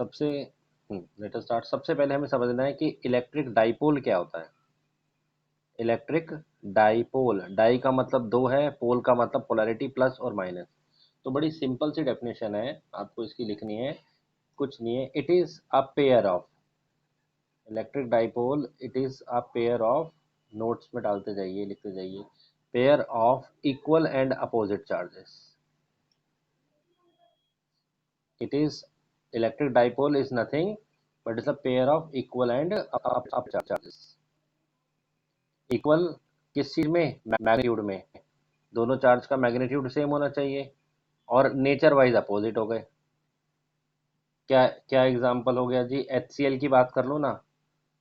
सबसे let us start. सबसे पहले हमें समझना है कि इलेक्ट्रिक डाइपोल क्या होता है। इलेक्ट्रिक डाइपोल, डाई का मतलब दो है, पोल का मतलब पोलैरिटी प्लस और माइनस। तो बड़ी सिंपल सी डेफिनेशन है, आपको इसकी लिखनी है, कुछ नहीं है। It is a pair of electric dipole, it is a pair of, notes में डालते जाइए, लिखते जाइए, pair of equal and opposite charges. It is electric dipole is nothing but it's a pair of equal and up charges. Equal किस चीज में? Magnitude में। दोनों चार्ज का मैग्नीट्यूड सेम होना चाहिए और नेचर वाइज अपोजिट हो गए। क्या क्या एग्जांपल हो गया जी? HCl की बात कर लो ना,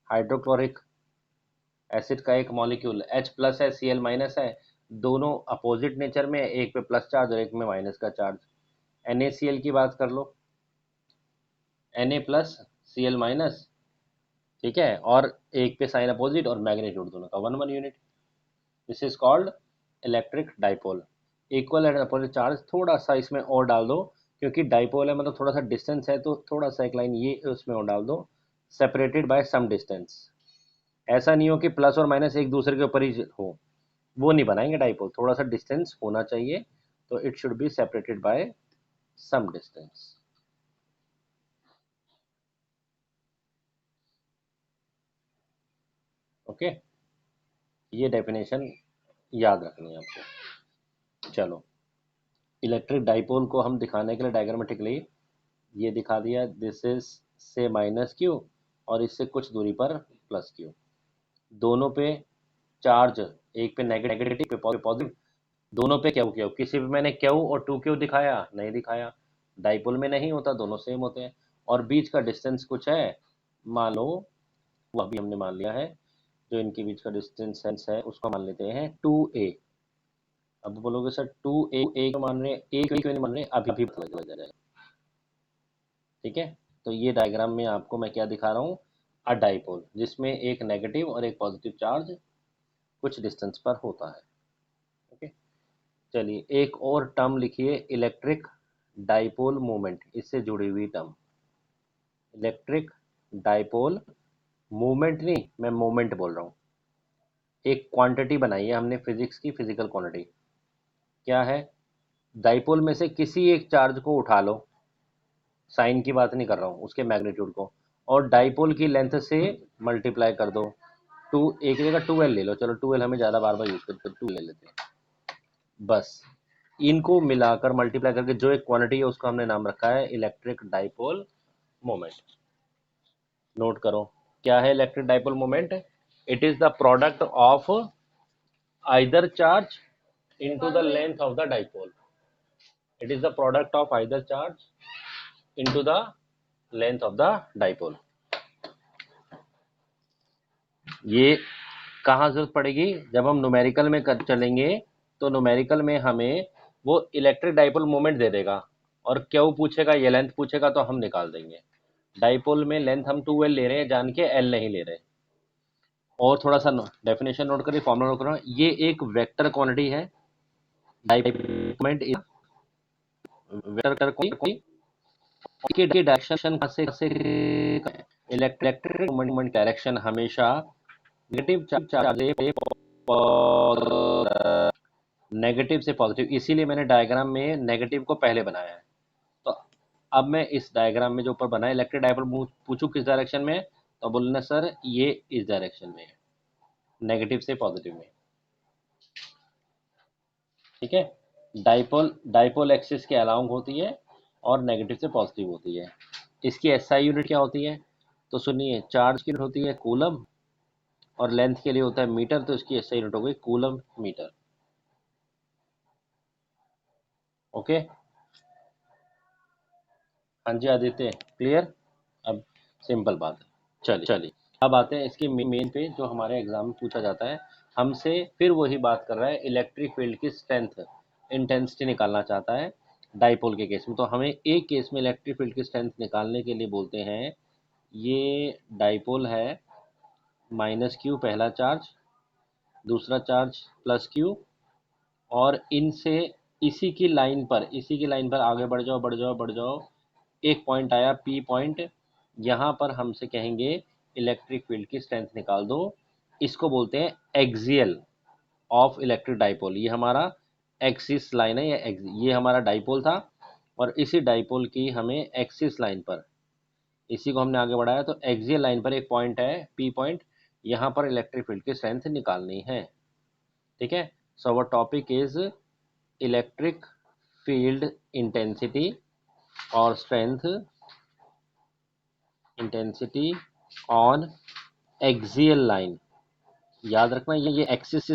हाइड्रोक्लोरिक एसिड का एक मॉलिक्यूल H प्लस है, Cl माइनस है, दोनों अपोजिट नेचर में, एक पे प्लस चार्ज और एक में माइनस का चार्ज। NaCl की बात कर लो, Na प्लस Cl माइनस, ठीक है, और एक पे साइन अपोजिट और मैग्नीट्यूड दोनों का 1 1 unit. This is called electric dipole. Equal and opposite charge थोड़ा सा इसमें और डाल दो, क्योंकि डाइपोल है मतलब थोड़ा सा डिस्टेंस है, तो थोड़ा सा एक लाइन ये उसमें और डाल दो, सेपरेटेड बाय सम डिस्टेंस। ऐसा नहीं हो कि प्लस और माइनस एक दूसरे के ऊपर ही हो, वो नहीं बनाएंगे डाइपोल, थोड़ा सा डिस्टेंस होना चाहिए, तो it should be separated by some distance. Okay, ये डेफिनेशन याद रखनी है आपको। चलो, इलेक्ट्रिक डाइपोल को हम दिखाने के लिए डायग्रामेटिकली ये दिखा दिया, दिस इज से माइनस क्यू और इससे कुछ दूरी पर प्लस क्यू। दोनों पे चार्ज, एक पे नेगेटिव पे पॉजिटिव, दोनों पे क्यू क्यू। किसी पे मैंने क्यू और टू क्यू दिखाया? नहीं दिखाया। डाइपोल में नहीं होता, दोनों सेम होते हैं। और बीच का डिस्टेंस कुछ है, मान लो, वो अभी हमने मान लिया है, जो इनके बीच का डिस्टेंस है उसको मान लेते हैं 2a। अब बोलोगे सर 2a क्यों मान रहे हैं, a क्यों नहीं मान रहे? अभी पता लग जाएगा। ठीक है, तो ये डायग्राम में आपको मैं क्या दिखा रहा हूँ, अ डाइपोल जिसमें एक नेगेटिव और एक पॉजिटिव चार्ज कुछ डिस्टेंस पर होता है। ओके, चलिए एक और टर्म लिखिए, इलेक्ट्रिक डाइपोल मोमेंट, इससे जुड़ी हुई टर्म। इलेक्ट्रिक डाइपोल मूवमेंट नहीं, मैं मोमेंट बोल रहा हूँ। एक क्वांटिटी बनाई है हमने फिजिक्स की, फिजिकल क्वांटिटी क्या है? डाइपोल में से किसी एक चार्ज को उठा लो, साइन की बात नहीं कर रहा हूँ, उसके मैग्नीट्यूड को, और डाइपोल की लेंथ से मल्टीप्लाई कर दो। टू, एक जगह 2l ले लो, चलो 2l हमें ज़्यादा बार बार यूज करते, 2 ले लेते हैं बस। इनको मिलाकर मल्टीप्लाई करके जो एक क्वांटिटी है उसका हमने नाम रखा है इलेक्ट्रिक डाइपोल मोमेंट। नोट करो, क्या है electric dipole moment? It is the product of either charge into the length of the dipole. It is the product of either charge into the length of the dipole. ये कहाँ जरूरत पड़ेगी? जब हम numerical में कर चलेंगे, तो न्यूमेरिकल में हमें वो इलेक्ट्रिक डाइपोल मोमेंट दे देगा, और क्यों पूछेगा, ये लेंथ पूछेगा, तो हम निकाल देंगे। डाइपोल में लेंथ हम 2l ले रहे हैं, जान के l नहीं ले रहे। और थोड़ा सा डेफिनेशन नोट करिए, फॉर्मूला नोट करो, ये एक वेक्टर क्वांटिटी है। डाइपोल इज वेक्टर क्वांटिटी की डायरेक्शन से इलेक्ट्रिक मोमेंट डायरेक्शन हमेशा नेगेटिव चार्ज नेगेटिव से पॉजिटिव, इसीलिए मैंने डायग्राम में नेगेटिव को पहले बनाया है। तो अब मैं इस डायग्राम में जो ऊपर बना है, इलेक्ट्रिक डाइपोल पूछूं किस डायरेक्शन में, तो बोलना सर ये इस डायरेक्शन में है, नेगेटिव से पॉजिटिव में। ठीक है, डाइपोल डाइपोल एक्सिस के अलाउंग होती है और नेगेटिव से पॉजिटिव होती है। इसकी एसआई यूनिट क्या होती है? तो सुनिए, चार्ज की यूनिट होती है कूलम, और लेंथ के लिए होता है मीटर, तो इसकी एसआई यूनिट हो गई कूलम मीटर। ओके, हाँ जी आदित्य, क्लियर? अब सिंपल बात है। चलिए चलिए, अब आते हैं इसके मेन पे, जो हमारे एग्जाम में पूछा जाता है हमसे। फिर वही बात कर रहा है, इलेक्ट्रिक फील्ड की स्ट्रेंथ, इंटेंसिटी निकालना चाहता है डाइपोल के केस में। तो हमें एक केस में इलेक्ट्रिक फील्ड की स्ट्रेंथ निकालने के लिए बोलते हैं, ये डाइपोल है, माइनस क्यू पहला चार्ज, दूसरा चार्ज प्लस क्यू, और इनसे इसी की लाइन पर आगे बढ़ जाओ बढ़ जाओ बढ़ जाओ, एक पॉइंट आया P पॉइंट, यहाँ पर हमसे कहेंगे इलेक्ट्रिक फील्ड की स्ट्रेंथ निकाल दो। इसको बोलते हैं एक्सियल ऑफ इलेक्ट्रिक डाइपोल। ये हमारा एक्सिस लाइन है, ये हमारा डाइपोल था, और इसी डाइपोल की हमें एक्सिस लाइन पर, इसी को हमने आगे बढ़ाया, तो एक्सियल लाइन पर एक पॉइंट है P पॉइंट, यहाँ पर इलेक्ट्रिक फील्ड की स्ट्रेंथ निकालनी है। ठीक है, so our topic is electric field intensity और strength, intensity on axial line. याद रखना ये एक्सिस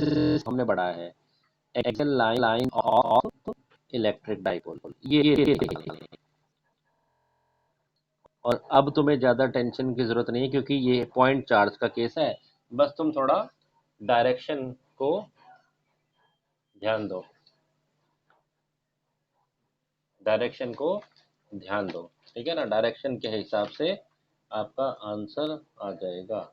हमने बढ़ाया है, axial line of electric dipole. ये और अब तुम्हें ज़्यादा टेंशन की ज़रूरत नहीं है, क्योंकि ये पॉइंट चार्ज का केस है। बस तुम थोड़ा डायरेक्शन को ध्यान दो, डायरेक्शन को ध्यान दो, ठीक है ना। डायरेक्शन के हिसाब से आपका आंसर आ जाएगा।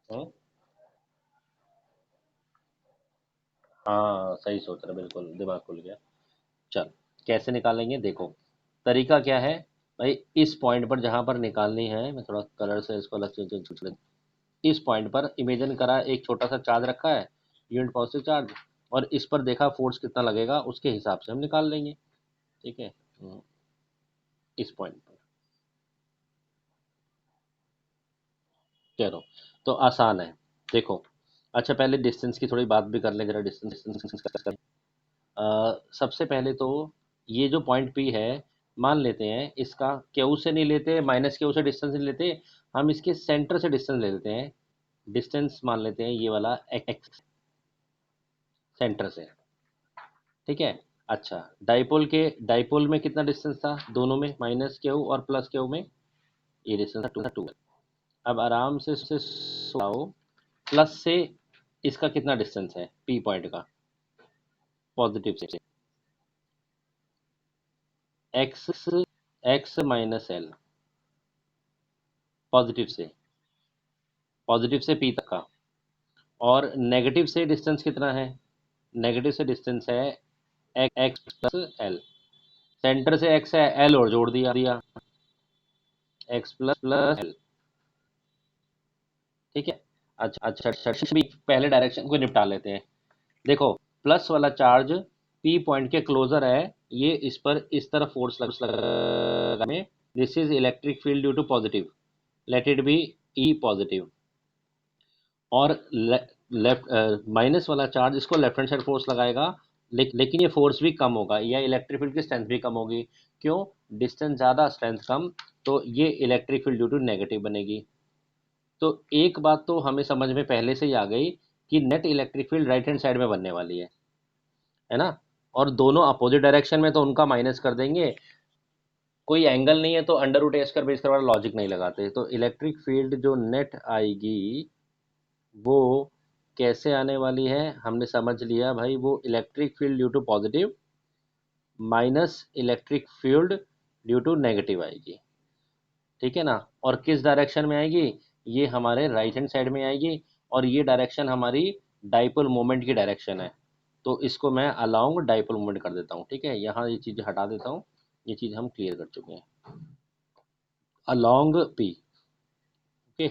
हम्म? हाँ सही सोच रहे, बिल्कुल दिमाग खुल गया। चल, कैसे निकालेंगे देखो। तरीका क्या है भाई, इस पॉइंट पर जहां पर निकालनी है, मैं थोड़ा कलर से इसको अलग से, इस पॉइंट पर इमेजिन करा एक छोटा सा चार्ज रखा है, यूनिट पॉजिटिव चार्ज, और इस पर देखा फोर्स कितना लगेगा, उसके हिसाब से हम निकाल लेंगे। ठीक है, इस पॉइंट पर चलो, तो आसान है। देखो, अच्छा पहले डिस्टेंस की थोड़ी बात भी कर लें जरा, डिस्टेंस। सबसे पहले तो ये जो पॉइंट पी है, मान लेते हैं इसका क्यू से नहीं लेते, माइनस क्यू से डिस्टेंस नहीं लेते, हम इसके सेंटर से डिस्टेंस ले लेते हैं। डिस्टेंस मान लेते हैं ये वाला एक्स, सेंटर से। ठीक है, अच्छा डाइपोल में कितना डिस्टेंस था दोनों में, माइनस क्यू और प्लस क्यू में, ये डिस्टेंस था 2। अब आराम से सोचो, प्लस से इसका कितना डिस्टेंस है पी पॉइंट का, पॉजिटिव से, x, x minus L, positive से, पॉजिटिव से पी तक का। और नेगेटिव से डिस्टेंस कितना है, नेगेटिव से डिस्टेंस है एक्स प्लस एल। सेंटर से एक्स है, एल और जोड़ दिया एक्स प्लस प्लस एल। ठीक है, अच्छा अच्छा अच्छा, भी पहले डायरेक्शन को निपटा लेते हैं। देखो, प्लस वाला चार्ज पी पॉइंट के क्लोजर है, ये इस पर इस तरफ फोर्स लगा में, this is electric field due to positive, let it be E positive. और लेफ्ट माइनस वाला चार्ज इसको लेफ्ट हैंड साइड फोर्स लगाएगा, लेकिन ये फोर्स भी कम होगा, या इलेक्ट्रिक फील्ड की स्ट्रेंथ भी कम होगी। क्यों, डिस्टेंस ज़्यादा स्ट्रेंथ कम, तो ये electric field due to negative बनेगी। तो एक बात तो हमें समझ में पहले से ही आ गई कि net electric field right hand side में बनने वाली है ना। और दोनों अपोजिट डायरेक्शन में, तो उनका माइनस कर देंगे। कोई एंगल नहीं है तो अंडर रूट ए स्क्वायर बी स्क्वायर वाला लॉजिक नहीं लगाते, तो इलेक्ट्रिक फील्ड जो नेट आएगी वो कैसे आने वाली है, हमने समझ लिया भाई, वो electric field due to positive minus electric field due to negative आएगी। ठीक है ना, और किस डायरेक्शन में आएगी, ये हमारे राइट हैंड साइड में आएगी, और ये डायरेक्शन हमारी डाइपोल मोमेंट की डायरेक्शन है। तो इसको मैं अलोंग डाइपोल मोमेंट कर देता हूँ। ठीक है, यहाँ ये चीज़ हटा देता हूँ, ये चीज़ हम क्लियर कर चुके हैं, अलोंग पी। ओके,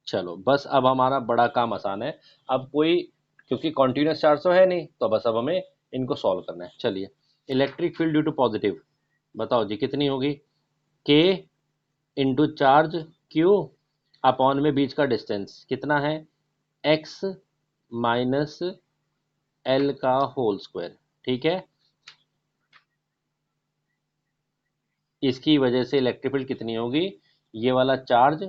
चलो बस अब हमारा बड़ा काम आसान है। अब कोई, क्योंकि कॉन्टिन्यूस चार्ज तो है नहीं, तो बस अब हमें इनको सॉल्व करना है। चलिए, electric field due to positive, बताओ जी कितनी होगी, के इंटू चार्ज क्यू अपॉन में बीच का डिस्टेंस कितना है, एक्स माइनस एल का होल स्क्वायर। ठीक है, इसकी वजह से इलेक्ट्रिक फील्ड कितनी होगी, ये वाला चार्ज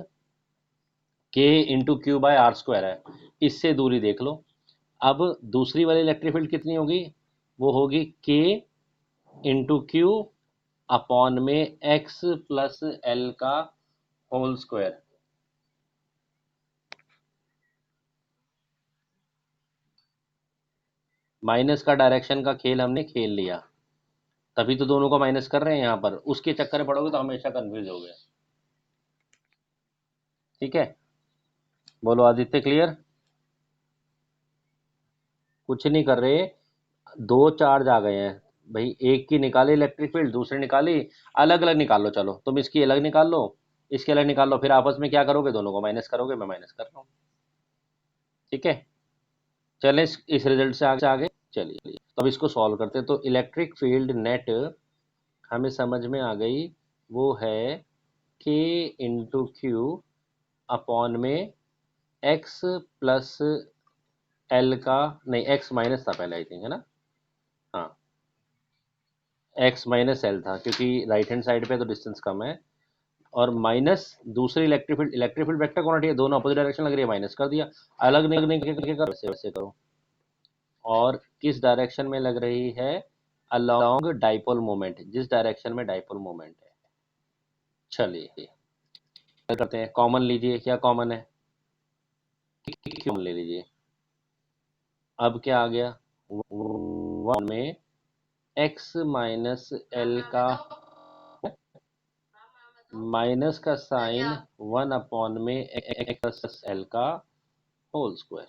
के into Q by R square है, इससे दूरी देख लो। अब दूसरी वाली इलेक्ट्रिक फील्ड कितनी होगी, वो होगी के इंटू क्यू अपॉन में एक्स प्लस एल का होल स्क्वायर। माइनस का डायरेक्शन का खेल हमने खेल लिया, तभी तो दोनों को माइनस कर रहे हैं यहाँ पर, उसके चक्कर में पड़ोगे तो हमेशा कंफ्यूज हो गए। ठीक है, बोलो आदित्य, क्लियर? कुछ नहीं कर रहे, दो चार्ज आ गए हैं भाई, एक की निकाली इलेक्ट्रिक फील्ड, दूसरी निकाली, अलग अलग निकाल लो। चलो तुम इसकी अलग निकाल लो, इसकी अलग निकाल लो, फिर आपस में क्या करोगे, दोनों को माइनस करोगे, मैं माइनस कर रहा हूँ। ठीक है, चलें इस रिजल्ट से आगे। चलिए तो अब इसको सॉल्व करते हैं। तो इलेक्ट्रिक फील्ड नेट हमें समझ में आ गई, वो है के इंटू क्यू अपॉन में एक्स प्लस एल का, नहीं एक्स माइनस था पहले आई थिंक, है ना? हाँ, एक्स माइनस एल था, क्योंकि राइट हैंड साइड पे तो डिस्टेंस कम है। और माइनस दूसरी इलेक्ट्रिक फील्ड वेक्टर क्वांटिटी है, दोनों अपोजिट डायरेक्शन लग रही है, माइनस कर दिया। अलग नहीं करके करो, वैसे वैसे करो। और किस डायरेक्शन में लग रही है? अलोंग डाइपोल मोमेंट, जिस डायरेक्शन में डाइपोल मोमेंट है। चलिए करते हैं, कॉमन लीजिए, क्या कॉमन है? कॉमन ले लीजिए। अब क्या आ गया, वन में एक्स माइनस एल का माइनस का साइन वन अपॉन में एक्स प्लस एल का होल स्क्वायर।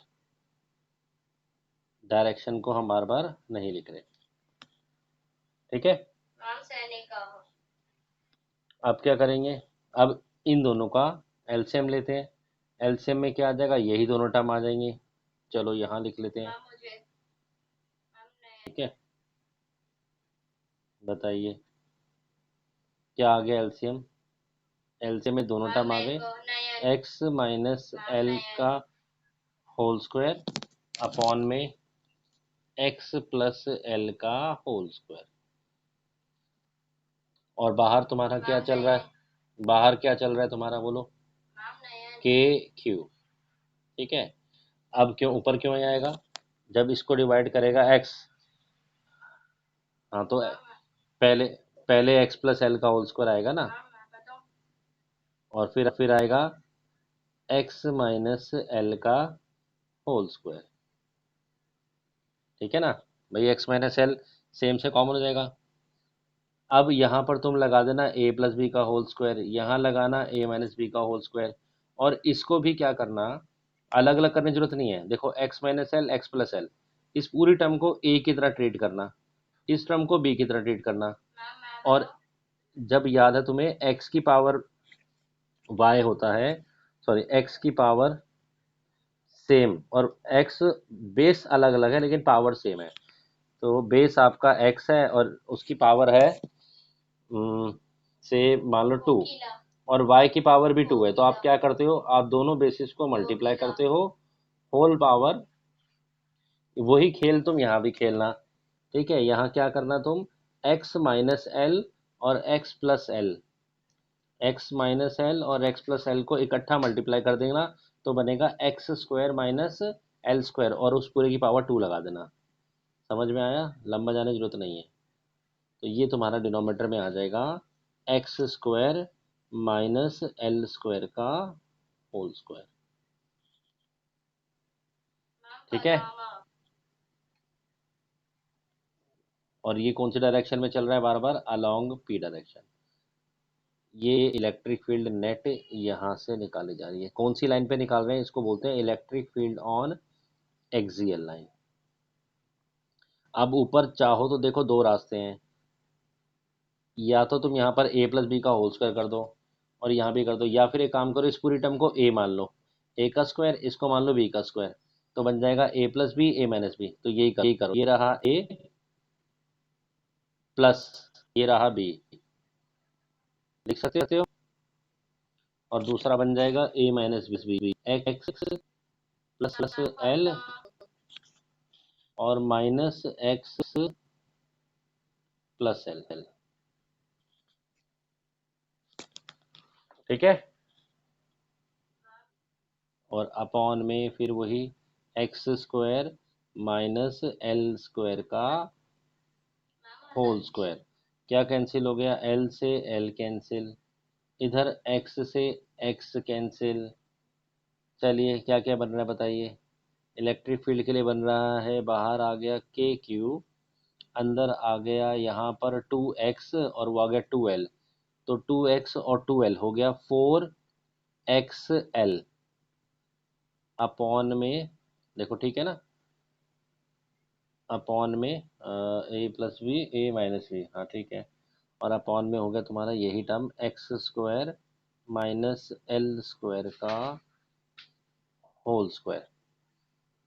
डायरेक्शन को हम बार बार नहीं लिख रहे, ठीक है? अब क्या करेंगे, अब इन दोनों का एलसीएम लेते हैं। एलसीएम में क्या आ जाएगा, यही दोनों टर्म आ जाएंगे। चलो यहाँ लिख लेते हैं, ठीक है? बताइए क्या आ गया एलसीएम? एलसीएम में दोनों टर्म आ गए, एक्स माइनस एल का होल स्क्वायर अपॉन में एक्स प्लस एल का होल स्क्वायर। और बाहर तुम्हारा क्या चल रहा है, बाहर क्या चल रहा है तुम्हारा, बोलो? के क्यू, ठीक है? अब क्यों ऊपर क्यों आएगा, जब इसको डिवाइड करेगा एक्स, हाँ तो पहले पहले एक्स प्लस एल का होल स्क्वायर आएगा ना, और फिर आएगा एक्स माइनस एल का होल स्क्वायर, ठीक है ना? भाई एक्स माइनस एल सेम से कॉमन हो जाएगा। अब यहाँ पर तुम लगा देना ए प्लस बी का होल स्क्वायर, यहाँ लगाना ए माइनस बी का होल स्क्वायर। और इसको भी क्या करना, अलग अलग करने की जरूरत नहीं है। देखो x minus L, x plus L, इस पूरी टर्म को ए की तरह ट्रीट करना, इस टर्म को बी की तरह ट्रीट करना। और जब याद है तुम्हें, एक्स की पावर वाई होता है, सॉरी एक्स की पावर सेम, और एक्स बेस अलग अलग है लेकिन पावर सेम है। तो बेस आपका एक्स है और उसकी पावर है से मान लो 2, और y की पावर भी 2 है। तो आप क्या करते हो, आप दोनों बेसिस को मल्टीप्लाई करते हो, होल पावर। वही खेल तुम यहाँ भी खेलना, ठीक है? यहाँ क्या करना तुम, x माइनस एल और x plus L, x minus L और एक्स प्लस एल को इकट्ठा मल्टीप्लाई कर देना, तो बनेगा x square minus L square, और उस पूरे की पावर 2 लगा देना। समझ में आया? लंबा जाने की जरूरत नहीं है। तो ये तुम्हारा डिनोमिनेटर में आ जाएगा x square minus L square का होल स्क्वायर, ठीक है? और ये कौन सी डायरेक्शन में चल रहा है, बार बार अलोंग पी डायरेक्शन। ये इलेक्ट्रिक फील्ड नेट यहाँ से निकाली जा रही है, कौन सी लाइन पे निकाल रहे हैं, इसको बोलते हैं electric field on axial line. अब ऊपर चाहो तो देखो दो रास्ते हैं, या तो तुम यहाँ पर ए प्लस बी का होल स्क्वायर कर दो, और यहाँ भी कर दो, या फिर एक काम करो, इस पूरी टर्म को ए मान लो, ए का स्क्वायर, इसको मान लो बी का स्क्वायर, तो बन जाएगा ए प्लस बी ए माइनस बी। तो यही करो, ये रहा ए प्लस ये रहा बी, लिख सकते हो। और दूसरा बन जाएगा A minus B X plus plus L और माइनस एक्स प्लस एल, ठीक है? और अपॉन में फिर वही X square minus L square का होल स्क्वायर। क्या कैंसिल हो गया, एल से एल कैंसिल, इधर एक्स से एक्स कैंसिल। चलिए क्या क्या बन रहा है बताइए। इलेक्ट्रिक फील्ड के लिए बन रहा है, बाहर आ गया के क्यू, अंदर आ गया यहाँ पर 2x और वो आ गया 2l। तो 2x और 2l हो गया 4xl, अपॉन में, देखो ठीक है ना, अपॉन में ए प्लस बी ए माइनस बी, हाँ ठीक है, और अपॉन में हो गया तुम्हारा यही term x square minus L square का होल स्क्वायर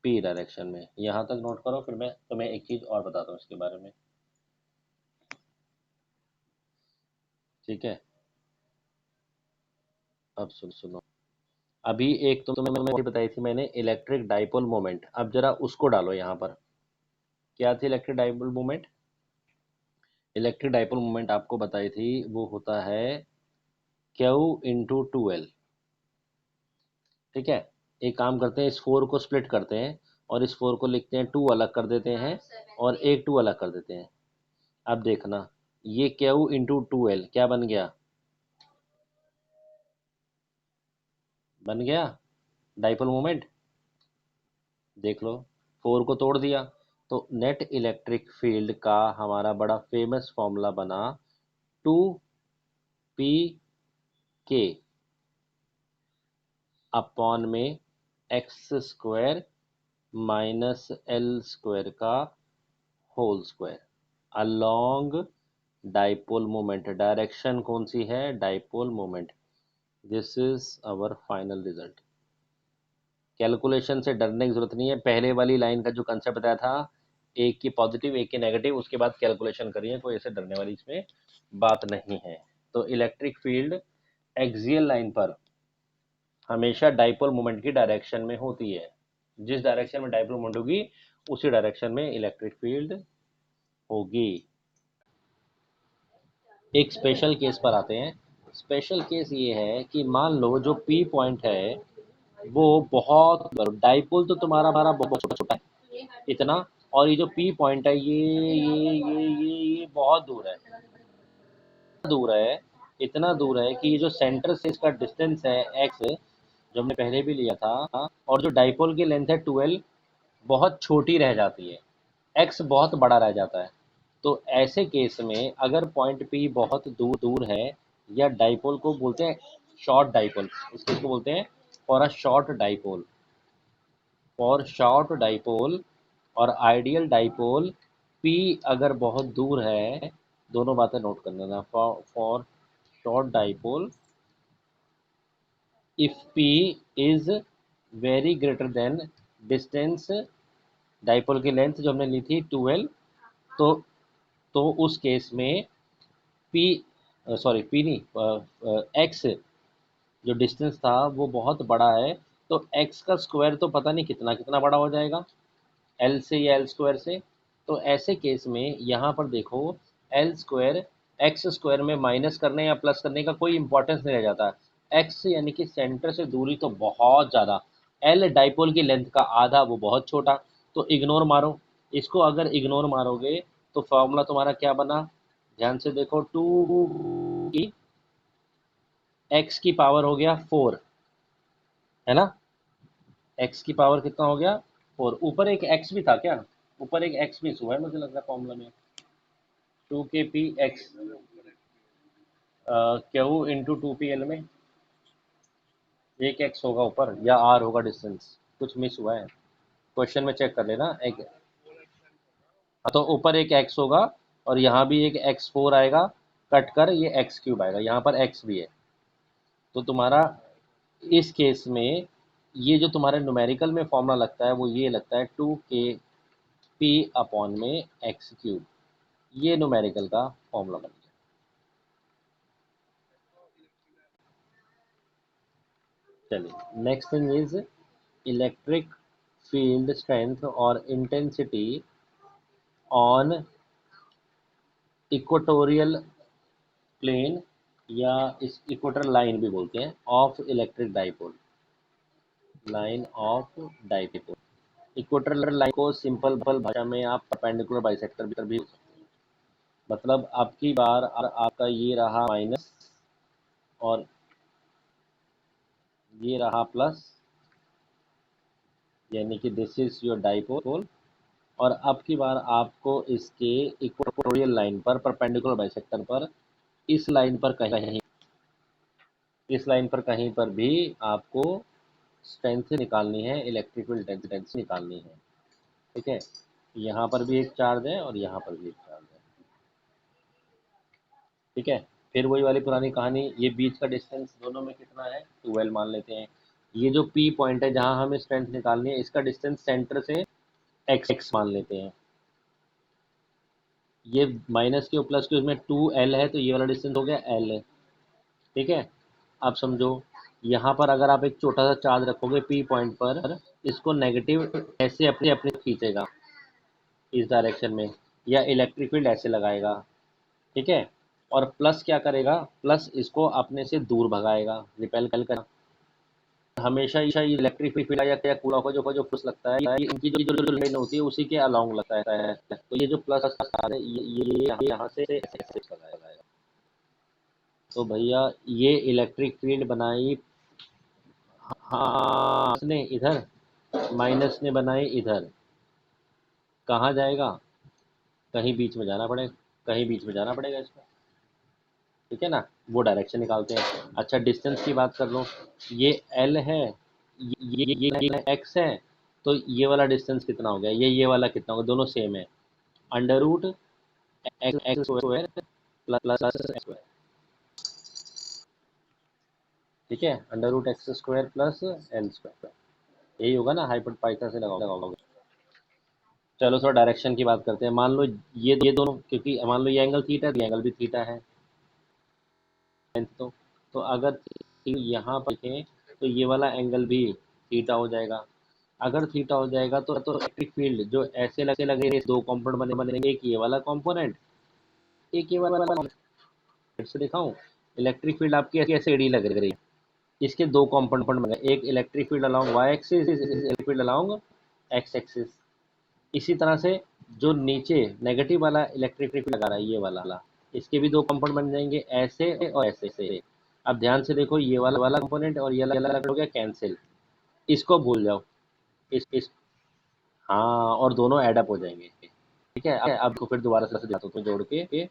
पी डायरेक्शन में। यहाँ तक नोट करो, फिर मैं तुम्हें एक चीज़ और बताता हूँ इसके बारे में, ठीक है। अब सुनो, अभी एक तो तुम्हें बताई थी मैंने इलेक्ट्रिक डाइपोल मोमेंट, अब जरा उसको डालो यहाँ पर। क्या थी electric dipole moment? Electric dipole moment आपको बताई थी, वो होता है क्यू इंटू टू एल, ठीक है। एक काम करते हैं, इस फोर को स्प्लिट करते हैं और इस फोर को लिखते हैं, टू अलग कर देते हैं और एक टू अलग कर देते हैं। अब देखना, ये क्यू इंटू टू एल क्या बन गया? बन गया डाइपोल मोमेंट, देख लो, फोर को तोड़ दिया। तो नेट इलेक्ट्रिक फील्ड का हमारा बड़ा फेमस फॉर्मूला बना, टू पी के अपॉन में X square minus L square का whole square along dipole moment. Direction कौन सी है? Dipole moment. This is our final result. Calculation से डरने की जरूरत नहीं है, पहले वाली लाइन का जो कंसेप्ट बताया था, एक की पॉजिटिव एक की नेगेटिव, उसके बाद कैलकुलेशन करिए, कोई ऐसे डरने वाली इसमें बात नहीं है। तो इलेक्ट्रिक फील्ड एक्सियल लाइन पर हमेशा डाइपोल मोमेंट की डायरेक्शन में होती है। जिस डायरेक्शन में डाइपोल मोमेंट होगी उसी डायरेक्शन में इलेक्ट्रिक फील्ड होगी। एक स्पेशल केस पर आते हैं। स्पेशल केस ये है कि मान लो जो पी पॉइंट है वो बहुत, डाइपोल तो तुम्हारा हमारा बहुत छोटा छोटा है इतना, और ये जो पी पॉइंट है ये बहुत दूर है, दूर है, इतना दूर है कि ये जो सेंटर से इसका डिस्टेंस है एक्स, जो हमने पहले भी लिया था, और जो डाइपोल की लेंथ है 12, बहुत छोटी रह जाती है, एक्स बहुत बड़ा रह जाता है। तो ऐसे केस में अगर पॉइंट पी बहुत दूर दूर है, या डाइपोल को बोलते हैं शॉर्ट डाइपोल, इस केस को बोलते हैं for a short dipole, for short dipole और आइडियल डाइपोल, पी अगर बहुत दूर है, दोनों बातें नोट कर लेना, for short dipole if P is very greater than distance, dipole की लेंथ जो हमने ली थी 12, तो उस केस में पी, सॉरी पी नहीं, एक्स जो डिस्टेंस था वो बहुत बड़ा है, तो एक्स का स्क्वायर तो पता नहीं कितना कितना बड़ा हो जाएगा एल से या एल स्क्वायर से। तो ऐसे केस में यहाँ पर देखो, एल स्क्वायर एक्स स्क्वायर में माइनस करने या प्लस करने का कोई इंपॉर्टेंस नहीं रह जाता। एक्स यानी कि सेंटर से दूरी तो बहुत ज़्यादा, एल डाइपोल की लेंथ का आधा, वो बहुत छोटा, तो इग्नोर मारो इसको। अगर इग्नोर मारोगे तो फॉर्मूला तुम्हारा क्या बना, ध्यान से देखो, टू की एक्स की पावर हो गया 4, है ना, एक्स की पावर कितना हो गया 4, ऊपर एक एक्स भी था क्या? ऊपर एक एक्स मिस हुआ है मुझे लग रहा है फॉर्मूला में, टू के P x, Q into two P L में एक एक्स होगा ऊपर, या आर होगा डिस्टेंस, कुछ मिस हुआ है, क्वेश्चन में चेक कर लेना। एक, हाँ, तो ऊपर एक एक्स होगा और यहाँ भी एक एक्स फोर आएगा, कट कर ये एक्स क्यूब आएगा, यहाँ पर एक्स भी है। तो तुम्हारा इस केस में ये जो तुम्हारे न्यूमेरिकल में फॉर्मूला लगता है वो ये लगता है, टू के पी अपॉन में एक्स क्यूब, ये न्यूमेरिकल का फॉर्मूला बन गया। चलिए, next thing is electric field strength और इंटेंसिटी ऑन इक्वेटोरियल प्लेन, या इस इक्वेटर लाइन भी बोलते हैं, of electric dipole, line of dipole. Equator line को सिंपल भाषा में आप परपेंडिकुलर बाइसेक्टर भी बोल सकते हैं। मतलब आपकी बार आपका ये रहा माइनस और ये रहा प्लस, यानी कि दिस इज योर डाइपोल, और अब की बार आपको इसके इक्वेटोरियल लाइन पर परपेंडिकुलर बाइसेक्टर पर, इस लाइन पर कहीं, इस लाइन पर कहीं पर भी आपको स्ट्रेंथ निकालनी है, इलेक्ट्रिक फील्ड डेंसिटी निकालनी है। ठीक है, यहाँ पर भी एक चार्ज है और यहाँ पर भी एक चार्ज है। ठीक है, फिर वही वाली पुरानी कहानी, ये बीच का डिस्टेंस दोनों में कितना है, 12 मान लेते हैं। ये जो पी पॉइंट है जहाँ हमें स्ट्रेंथ निकालनी है, इसका डिस्टेंस सेंटर से एक्स मान लेते हैं। ये माइनस के और प्लस के उसमें 2l है, तो ये वाला डिस्टेंस हो गया l। ठीक है, अब समझो यहाँ पर अगर आप एक छोटा सा चार्ज रखोगे पी पॉइंट पर, इसको नेगेटिव ऐसे अपने अपने खींचेगा इस डायरेक्शन में, या इलेक्ट्रिक फील्ड ऐसे लगाएगा। ठीक है, और प्लस क्या करेगा, प्लस इसको अपने से दूर भगाएगा, रिपेल कर। हमेशा ये इलेक्ट्रिक फील्ड या कूड़ा का जो फोर्स लगता है, ये इनकी जो लाइन होती है उसी के अलोंग लगता है। तो ये जो प्लस है ये यहाँ से ऐसे लगाएगा। तो भैया ये इलेक्ट्रिक फील्ड बनाई, हाँ ने इधर, माइनस ने बनाई इधर, कहाँ जाएगा, कहीं बीच में जाना पड़ेगा, कहीं बीच में जाना पड़ेगा इसको। ठीक है ना, वो डायरेक्शन निकालते हैं। अच्छा, डिस्टेंस की बात कर लो, ये एल है, ये एक्स है, तो ये वाला डिस्टेंस कितना हो गया, ये वाला कितना होगा, दोनों सेम है, under root X square plus X square. ठीक है, under root X square plus L square, यही होगा ना, हाइपोटेन्यूज से लगाओगे। चलो थोड़ा डायरेक्शन की बात करते हैं। मान लो ये दोनों, क्योंकि मान लो ये एंगल थीटा है, ये एंगल भी थीटा है। तो अगर यहाँ पर देखें तो ये वाला एंगल भी थीटा हो जाएगा। अगर थीटा हो जाएगा तो इलेक्ट्रिक फील्ड जो ऐसे लगे, दो कंपोनेंट बनेंगे, एक ये वाला कंपोनेंट, एक ये वाला component। फिर से दिखाऊं, इलेक्ट्रिक फील्ड आपकी ऐसे एडी लग रही है, इसके दो कंपोनेंट बने, एक electric field along Y axis, electric field along X axis. इसी तरह से जो नीचे नेगेटिव वाला इलेक्ट्रिक फील्ड लगा रहा है ये वाला, इसके भी दो कंपोनेंट बन जाएंगे, ऐसे और ऐसे से। अब ध्यान से देखो, ये वाला कंपोनेंट और ये वाला हो गया कैंसिल, इसको भूल जाओ। इस हाँ, और दोनों ऐड अप हो जाएंगे। ठीक है, अब को फिर दोबारा से दिखाता हूँ तो जोड़ के,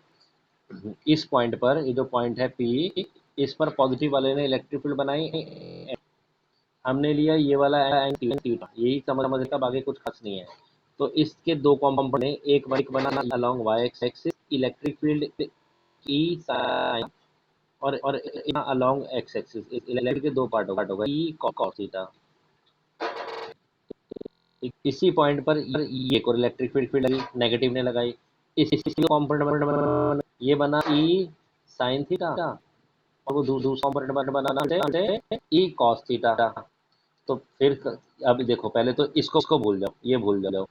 इस पॉइंट पर, ये जो पॉइंट है पी, इस पर पॉजिटिव वाले ने इलेक्ट्रिक फील्ड बनाई, हमने लिया ये वाला एंगल थीटा, यही समझ का, बाकी कुछ खास नहीं है। तो इसके दो कॉम्पोनेंट ने, एक बना along Y axis electric field E sine, और अलोंग एक्स एक्सिस इलेक्ट्रिक के दो पार्ट होगा ई कॉस थीटा। इसी पॉइंट पर ये एक और इलेक्ट्रिक फील्ड लगी, नेगेटिव ने लगाई, इसी कंपोनेंट ये बना ई साइन थीटा, और वो दूसरा कंपोनेंट बना ई कॉस थीटा। तो फिर अब देखो, पहले तो इसको भूल जाओ, ये भूल जाओ।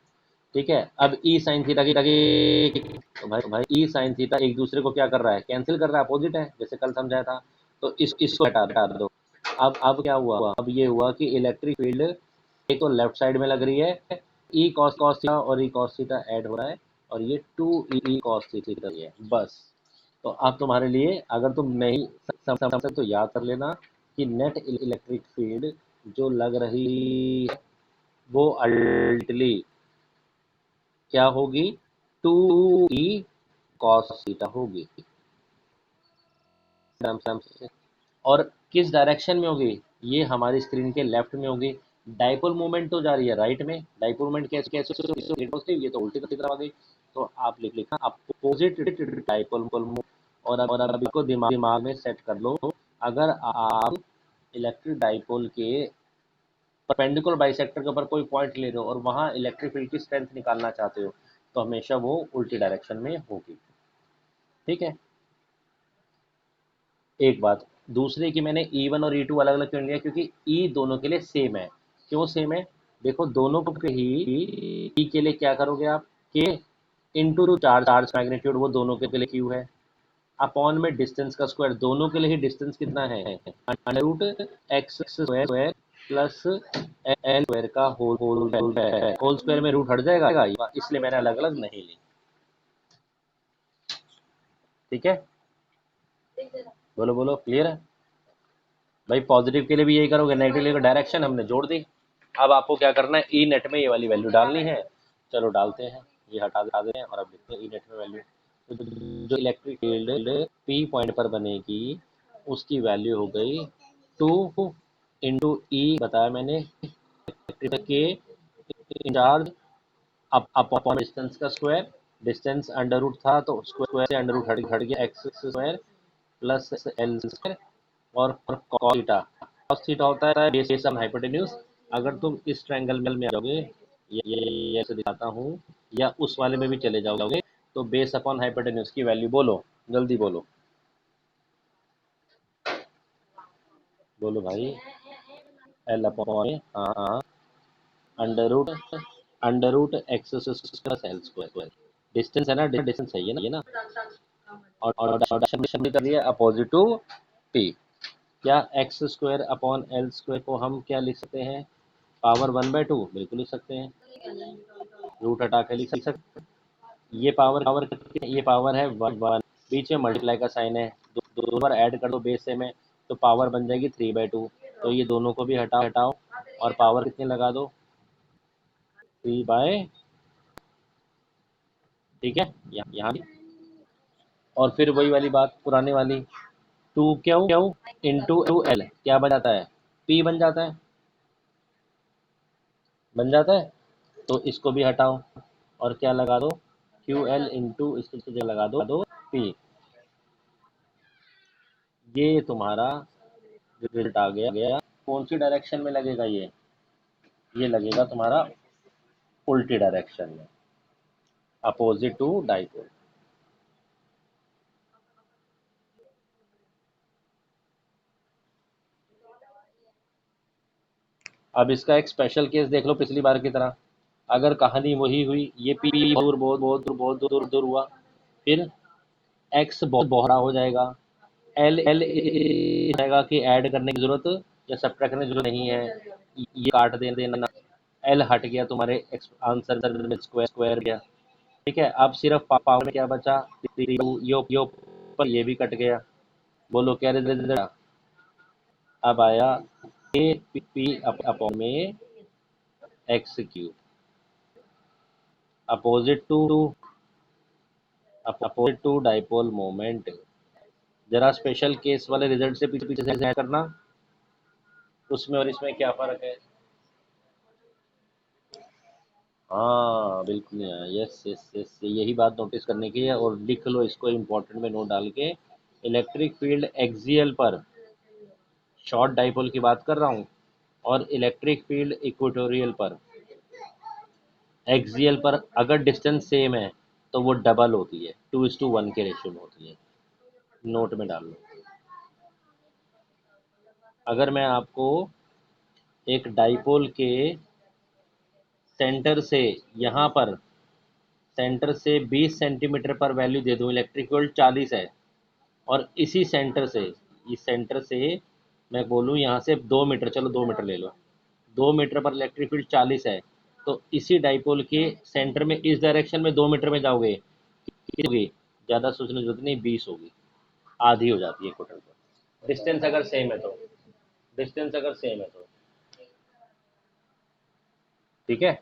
ठीक है, अब ई साइन थीटा की तो भाई ई साइन थीटा एक दूसरे को क्या कर रहा है, कैंसिल कर रहा है, अपोजिट है, जैसे कल समझाया था। तो इसको हटा दो। अब क्या हुआ, अब ये हुआ कि इलेक्ट्रिक फील्ड एक तो लेफ्ट साइड में लग रही है, ई कॉस कॉस थीटा और ई कॉस थीटा ऐड हो रहा है, और ये 2 ई कॉस थीटा है, बस। तो अब तुम्हारे लिए, अगर तुम नहीं समझ सकते तो याद कर लेना कि नेट इलेक्ट्रिक फील्ड जो लग रही है वो अल्टीमेटली क्या होगी, 2 ई कॉस थीटा होगी। और किस डायरेक्शन में होगी, ये हमारी स्क्रीन के लेफ्ट में होगी। डाइपोल मूवमेंट तो जा रही है राइट में, डाइपोल मूवमेंट कैसे कैसे, ये तो उल्टी तरफ आ गई। तो आप लिखा अपोजिट डाइपोल मूवमेंट। और अब इसको दिमाग में सेट कर लो, अगर आप इलेक्ट्रिक डाइपोल के परपेंडिकुलर बाइसेक्टर के ऊपर कोई पॉइंट ले रहे हो और वहां इलेक्ट्रिक फील्ड की स्ट्रेंथ निकालना चाहते हो, तो हमेशा वो उल्टी डायरेक्शन में होगी। ठीक है, एक बात। दूसरे की मैंने E1 और E2 अलग अलग क्यों लिया, क्योंकि E दोनों के लिए सेम है। क्यों सेम है, देखो दोनों के ही E के लिए क्या करोगे आप, के इंटू चार्ज, मैग्नीट्यूड वो दोनों के लिए क्यू है, अपॉन में डिस्टेंस का स्क्वायर, दोनों के लिए ही डिस्टेंस कितना है, under root X square plus L square का होल स्क्वायर में रूट हट जाएगा, इसलिए मैंने अलग अलग नहीं ली। ठीक है, बोलो बोलो, क्लियर है भाई। पॉजिटिव के लिए भी यही करोगे, नेगेटिव के लिए डायरेक्शन हमने जोड़ दी। अब आपको क्या करना है, ई नेट में ये वाली वैल्यू डालनी है। चलो डालते हैं, ये हटा देते हैं और अब लिखते हैं ई नेट में वैल्यू। तो जो इलेक्ट्रिक फील्ड पी पॉइंट पर बनेगी उसकी वैल्यू हो गई 2 इंटू ई बताया मैंने के इंचार्ज अपॉन डिस्टेंस का स्क्वायर, डिस्टेंस अंडर रूट था तो स्क्वायर से अंडर रूट हट गया x square plus L square और cos थीटा। cos थीटा होता है बेस ऑन हाइपोटेन्यूज। अगर तुम इस ट्रायंगल में आ जाओगे, ये ऐसे दिखाता हूँ, या उस वाले में भी चले जाओगे तो बेस अपॉन हाइपोटेन्यूज की वैल्यू बोलो, जल्दी बोलो, बोलो भाई। एल अपॉन हाँ हाँ under root X plus L square. Distance है ना, डिस्टेंस सही है ना, ये ना, और डायरेक्शन कर दिया अपोजिट टू पी। क्या x square upon L square को हम क्या लिख सकते हैं, पावर 1/2 बिल्कुल लिख सकते हैं, रूट हटा के लिख सकते हैं। ये पावर ये पावर है 1, बीच में मल्टीप्लाई का साइन है, दो बार ऐड कर दो बेस से में तो पावर बन जाएगी 3/2। तो ये दोनों को भी हटाओ हटाओ और पावर कितनी लगा दो, 3/, ठीक है, यहाँ भी। और फिर वही वाली बात पुराने वाली, two Q Q into L क्या बन जाता है, पी बन जाता है, बन जाता है। तो इसको भी हटाओ और क्या लगा दो, क्यू एल इंटू इसकी जगह लगा दो पी। ये तुम्हारा रिजल्ट आ गया। कौन सी डायरेक्शन में लगेगा ये लगेगा तुम्हारा उल्टी डायरेक्शन में, अपोजिट टू डाइपोल। अब इसका एक स्पेशल केस देख लो पिछली बार की तरह। अगर कहानी वही हुई, ये पी दूर बहुत दूर दूर हुआ, फिर एक्स बहुत बड़ा हो जाएगा, एल एल जाएगा कि ऐड करने की जरूरत या सब्ट्रैक्ट करने की जरूरत नहीं है, ये काट देना, एल हट गया तुम्हारे आंसर में, स्क्वायर स्क्वायर गया। ठीक है, अब सिर्फ पावर में क्या बचा, यो पर ये भी कट गया। बोलो क्या रिजल्ट, अब आया ए पी अपॉन में X cube opposite to dipole moment. जरा स्पेशल केस वाले रिजल्ट से पीछे पीछे से करना, उसमें और इसमें क्या फर्क है। हाँ बिल्कुल नहीं आया, यस यस यस, यही बात नोटिस करने की है, और लिख लो इसको इम्पोर्टेंट में नोट डाल के। इलेक्ट्रिक फील्ड एक्सियल पर, शॉर्ट डाइपोल की बात कर रहा हूँ, और इलेक्ट्रिक फील्ड इक्वेटोरियल पर, एक्सियल पर अगर डिस्टेंस सेम है तो वो डबल होती है, 2:1 के रेशियो में होती है, नोट में डाल लो। अगर मैं आपको एक डाइपोल के सेंटर से यहाँ पर, सेंटर से 20 सेंटीमीटर पर वैल्यू दे दूँ, इलेक्ट्रिक फील्ड 40 है, और इसी सेंटर से, इस सेंटर से मैं बोलूँ यहाँ से 2 मीटर, चलो 2 मीटर ले लो, 2 मीटर पर इलेक्ट्रिक फील्ड 40 है, तो इसी डाइपोल के सेंटर में इस डायरेक्शन में 2 मीटर में जाओगे, कितनी होगी, ज़्यादा सोचने की जरूरत नहीं, 20 होगी, आधी हो जाती है टोटल पर, डिस्टेंस अगर सेम है तो, डिस्टेंस अगर सेम है तो, ठीक है।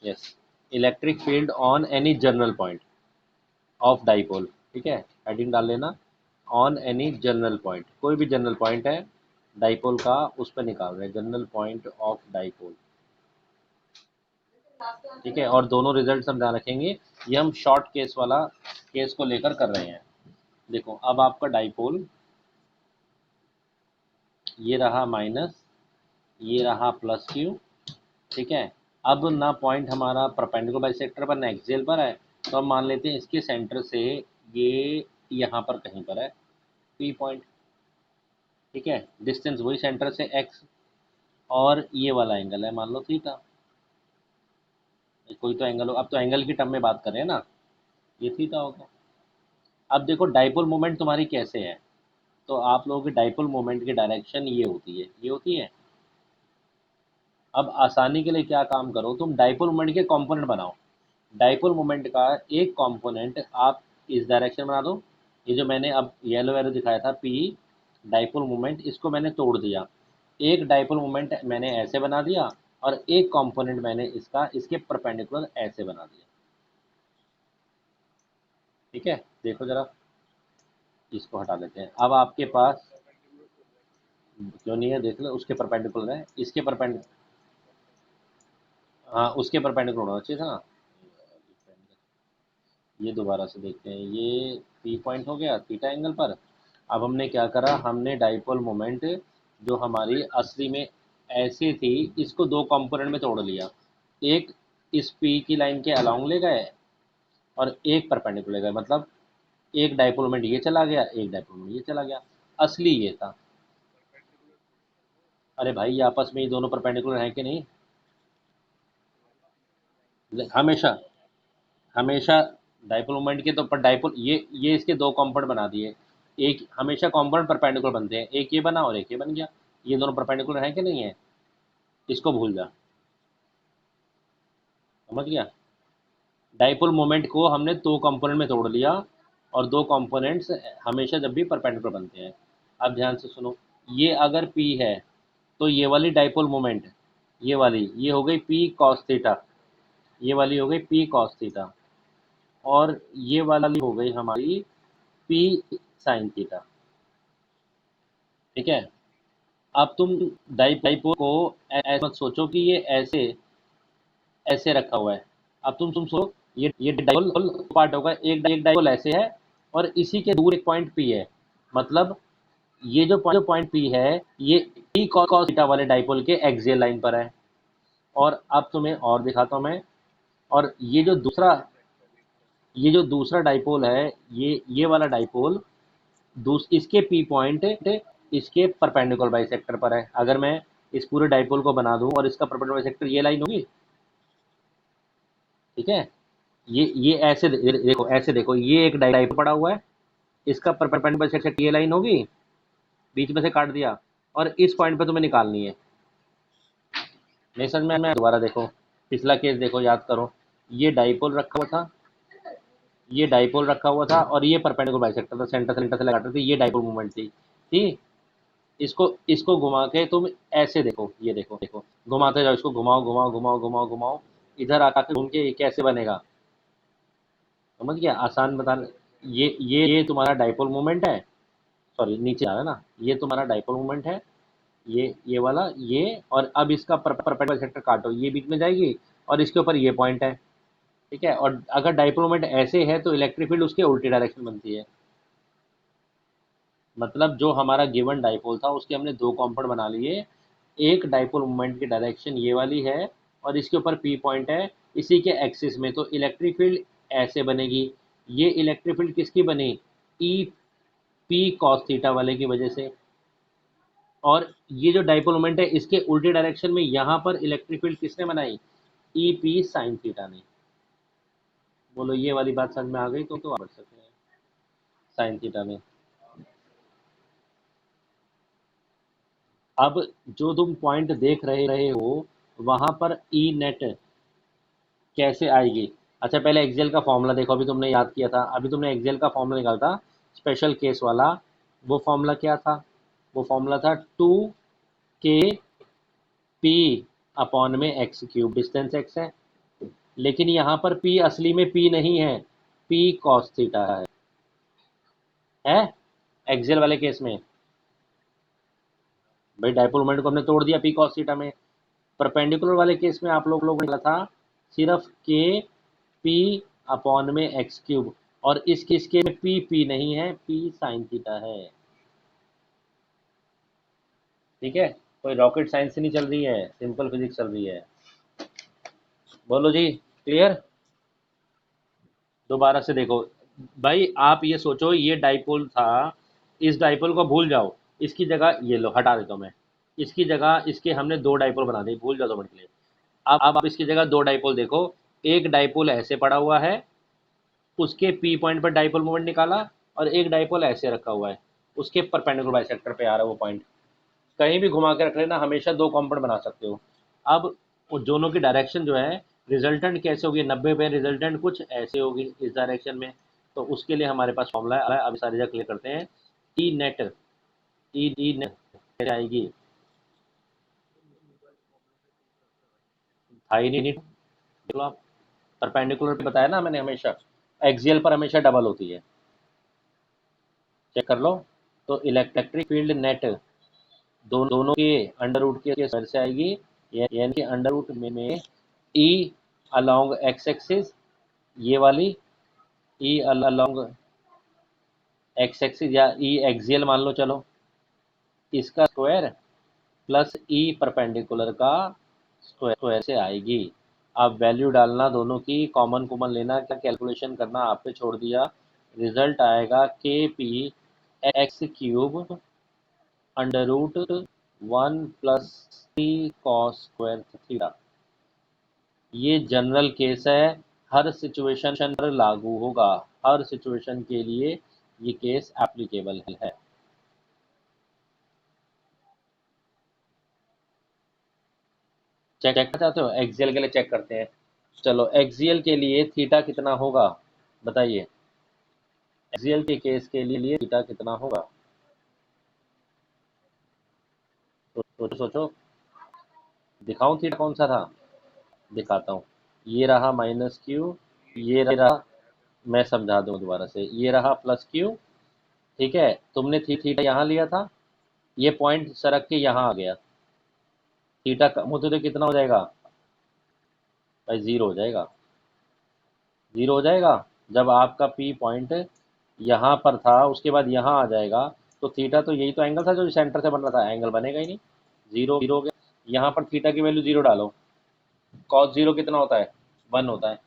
Yes, electric field on any general point of dipole, ठीक है, हेडिंग डाल लेना, ऑन एनी जनरल पॉइंट, कोई भी जनरल पॉइंट है डाइपोल का, उस पर निकाल रहे हैं जनरल पॉइंट ऑफ डाइपोल, ठीक है। और दोनों रिजल्ट हम ध्यान रखेंगे, ये हम शॉर्ट केस वाला केस को लेकर कर रहे हैं। देखो अब आपका डाइपोल ये रहा माइनस, ये रहा प्लस क्यू, ठीक है। अब ना पॉइंट हमारा परपेंडिकुलर बाइसेक्टर पर ना एक्सियल पर है, तो हम मान लेते हैं इसके सेंटर से ये यहाँ पर कहीं पर है पी पॉइंट, ठीक है। डिस्टेंस वही सेंटर से एक्स, और ये वाला एंगल है मान लो थीटा, कोई तो एंगल हो, अब तो एंगल की टर्म में बात कर रहे हैं ना, ये थीटा होगा। अब देखो डाइपोल मोमेंट तुम्हारी कैसे है, तो आप लोगों की डाइपोल मोमेंट की डायरेक्शन ये होती है, ये होती है। अब आसानी के लिए क्या काम करो, तुम डाइपोल मोमेंट के कंपोनेंट बनाओ, डाइपोल मोमेंट का एक कंपोनेंट आप इस डायरेक्शन बना दो, ये जो मैंने अब येलो एरो दिखाया था पी डाइपोल मोमेंट, इसको मैंने तोड़ दिया, एक डाइपोल मोमेंट मैंने ऐसे बना दिया, और एक कंपोनेंट मैंने इसका इसके परपेंडिकुलर ऐसे बना दिया, ठीक है। देखो जरा, इसको हटा देते हैं, अब आपके पास क्यों नहीं है, देख लो, उसके परपेंडिकुलर है, इसके परपेंडिकुलर। हाँ, उसके परपेंडिकुलर होना चाहिए था ना। ये दोबारा से देखते हैं, ये पी पॉइंट हो गया थीटा एंगल पर। अब हमने क्या करा, हमने डाइपोल मोमेंट जो हमारी असली में ऐसे थी, इसको दो कंपोनेंट में तोड़ लिया। एक इस पी की लाइन के अलोंग ले गए और एक परपेंडिकुलर ले गए, मतलब एक डाइपोल मोमेंट ये चला गया, एक डाइपोल मोमेंट ये चला गया। असली ये था। अरे भाई, ये आपस में ये दोनों परपेंडिकुलर हैं कि नहीं? हमेशा, हमेशा डाइपोल मोमेंट के तो पर डाइपोल ये इसके दो कंपोनेंट बना दिए। एक हमेशा कंपोनेंट परपेंडिकुलर बनते हैं, एक ये बना और एक ये बन गया। ये दोनों परपेंडिकुलर हैं कि नहीं है? इसको भूल जा। समझ गया? डाइपोल मोमेंट को हमने दो कंपोनेंट में तोड़ लिया, और दो कंपोनेंट्स हमेशा जब भी परपेंडिकुलर बनते हैं। अब ध्यान से सुनो, ये अगर पी है तो ये वाली डाइपोल मोमेंट, ये वाली ये हो गई पी कॉस थीटा, ये वाली हो गई पी कॉस थीटा, और ये वाली हो गई हमारी पी साइन थीटा। ठीक है? अब तुम डाइपोल को ऐसे मत सोचो कि ये ऐसे ऐसे रखा हुआ है। अब तुम सोचो, ये डाइपोल पार्ट होगा, एक डाइपोल ऐसे है और इसी के दूर एक पॉइंट पी है। मतलब ये जो पॉइंट पी है, ये पी कॉस थीटा वाले डाइपोल के एक्सियल लाइन पर है। और अब तुम्हें और दिखाता हूँ मैं। और ये जो दूसरा डाइपोल है, ये वाला डाइपोल इसके पी पॉइंट इसके परपेंडिकुलर बाइसेक्टर पर है। अगर मैं इस पूरे डाइपोल को बना दूं और इसका परपेंडिकुलर बाइसेक्टर ये लाइन होगी। ठीक है? ये ऐसे देखो, ऐसे देखो, ये एक डाइपोल पड़ा हुआ है, इसका परपेंडिकुलर बाइसेक्टर ये लाइन होगी, बीच में से काट दिया, और इस पॉइंट पे तुम्हें निकालनी है। नहीं समझ में? दोबारा देखो, पिछला केस देखो, याद करो। ये डाइपोल रखा हुआ था, ये डाइपोल रखा हुआ था, और ये परपेंडिकुलर बाइसेक्टर था, सेंटर से लगा रहे थे, ये डाइपोल मूवमेंट थी। ठीक? इसको इसको घुमा के तुम ऐसे देखो, ये देखो देखो, घुमाते जाओ इसको, घुमाओ घुमाओ घुमाओ घुमाओ घुमाओ, इधर आकर घूम के ये कैसे बनेगा? समझ गया? आसान बता। ये तुम्हारा डाइपोल मोमेंट है। सॉरी, नीचे आ रहा है ना, ये तुम्हारा डाइपोल मोमेंट है, ये वाला ये। और अब इसका परपेंडिकुलर सेक्टर काटो, ये बीच में जाएगी और इसके ऊपर ये पॉइंट है। ठीक है? और अगर डाइपोल मोमेंट ऐसे है तो इलेक्ट्रिक फील्ड उसके उल्टी डायरेक्शन बनती है। मतलब जो हमारा गिवन डाइपोल था उसके हमने दो कंपोनेंट बना लिए। एक डाइपोल मोमेंट की डायरेक्शन ये वाली है, और इसके ऊपर पी पॉइंट है इसी के एक्सिस में, तो इलेक्ट्रिक फील्ड ऐसे बनेगी। ये इलेक्ट्रिक फील्ड किसकी बनी? ई पी कॉस थीटा वाले की वजह से। और ये जो डाइपोल मोमेंट है इसके उल्टे डायरेक्शन में यहाँ पर इलेक्ट्रिक फील्ड किसने बनाई? ई पी साइन थीटा ने। बोलो, ये वाली बात समझ में आ गई? तो आप बढ़ सकते हैं साइन थीटा में। अब जो तुम पॉइंट देख रहे हो वहां पर ई नेट कैसे आएगी? अच्छा, पहले एक्सेल का फॉर्मूला देखो, अभी तुमने याद किया था, अभी तुमने एक्सेल का फॉर्मूला निकाला था स्पेशल केस वाला। वो फॉर्मूला क्या था? वो फॉर्मूला था 2 k पी अपॉन में एक्स क्यूब, डिस्टेंस एक्स है। लेकिन यहाँ पर पी असली में पी नहीं है, पी कॉस थीटा है एक्सेल वाले केस में। भाई, डाइपोल मोमेंट को हमने तोड़ दिया पी कॉस थीटा में। परपेंडिकुलर वाले केस में आप लोगों ने निकाला था सिर्फ के पी अपॉन में एक्स क्यूब, और इस केस के में पी नहीं है, पी साइन थीटा है। ठीक है? कोई रॉकेट साइंस नहीं चल रही है, सिंपल फिजिक्स चल रही है। बोलो जी, क्लियर? दोबारा से देखो। भाई, आप ये सोचो, ये डाइपोल था, इस डाइपोल को भूल जाओ, इसकी जगह ये लो, हटा देता हूँ मैं। इसकी जगह इसके हमने दो डाइपोल बना दिए, भूल जाओ 2 मिनट के लिए। अब आप इसकी जगह दो डाइपोल देखो। एक डाइपोल ऐसे पड़ा हुआ है, उसके पी पॉइंट पर डाइपोल मोमेंट निकाला, और एक डाइपोल ऐसे रखा हुआ है, उसके परपेंडिकुलर बाइसेक्टर पे आ रहा है वो पॉइंट। कहीं भी घुमा के रख लेना, हमेशा दो कंपाउंड बना सकते हो। अब वो दोनों की डायरेक्शन जो है, रिजल्टेंट कैसे होगी? 90 पे रिजल्टेंट कुछ ऐसे होगी इस डायरेक्शन में। तो उसके लिए हमारे पास फॉर्मूला है, अब सारी जगह क्लियर करते हैं। ई नेट, ई नेट कैसे आएगी? था ही नहीं, चलो आप, परपेंडिकुलर पे बताया ना मैंने, हमेशा एक्सियल पर हमेशा डबल होती है। चेक कर लो। तो इलेक्ट्रिक फील्ड नेट दोनों के अंडर रूट के स्क्वायर से आएगी, यानी कि अंडर रूट में ई अलोंग एक्स एक्सिस, ये वाली ई अलोंग एक्स एक्सिस या ई एक्सियल मान लो, चलो इसका स्क्वायर प्लस ई परपेंडिकुलर का स्क्वायर से आएगी। अब वैल्यू डालना दोनों की, कॉमन कॉमन लेना, क्या कैलकुलेशन करना आप पे छोड़ दिया। रिजल्ट आएगा K P X cube under root 1 + 3 cos square theta. ये जनरल केस है, हर सिचुएशन पर लागू होगा, हर सिचुएशन के लिए ये केस एप्लीकेबल है। चेक करना चाहते हो? एक्सियल के लिए चेक करते हैं। चलो एक्सियल के लिए थीटा कितना होगा बताइए, एक्सियल के केस के लिए थीटा कितना होगा? सोचो सोचो, दिखाऊं थीटा कौन सा था? दिखाता हूँ। ये रहा -q, ये रहा, मैं समझा दूँ दोबारा से, ये रहा +q, ठीक है। तुमने थीटा यहाँ लिया था, ये पॉइंट सरक के यहाँ आ गया, थीटा कम होते तो कितना हो जाएगा भाई? 0 हो जाएगा, 0 हो जाएगा। जब आपका पी पॉइंट यहाँ पर था, उसके बाद यहाँ आ जाएगा, तो थीटा तो यही तो एंगल था जो सेंटर से बन रहा था, एंगल बनेगा ही नहीं, 0 0 हो गया। यहाँ पर थीटा की वैल्यू 0 डालो, cos 0 कितना होता है? 1 होता है।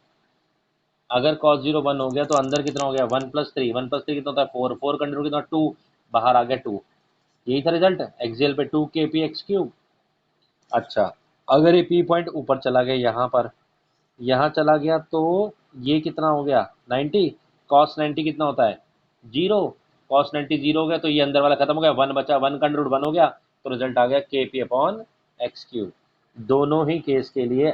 अगर cos 0 1 हो गया तो अंदर कितना हो गया? 1 + 3, 1 + 3 कितना होता है? 4, 4 का अंडर कितना? 2, बाहर आ गया 2। यही था रिजल्ट एक्सियल पे, 2 के पी एक्स क्यूब। अच्छा, अगर ये पी पॉइंट ऊपर चला गया, यहाँ पर, यहाँ चला गया, तो ये कितना हो गया? 90। कॉस 90 कितना होता है? 0। कॉस 90 0 हो गया, तो ये अंदर वाला खत्म हो गया, 1 बचा, 1 का अंडर रूट 1 हो गया, तो रिजल्ट आ गया के पी अपॉन एक्स क्यूब। दोनों ही केस के लिए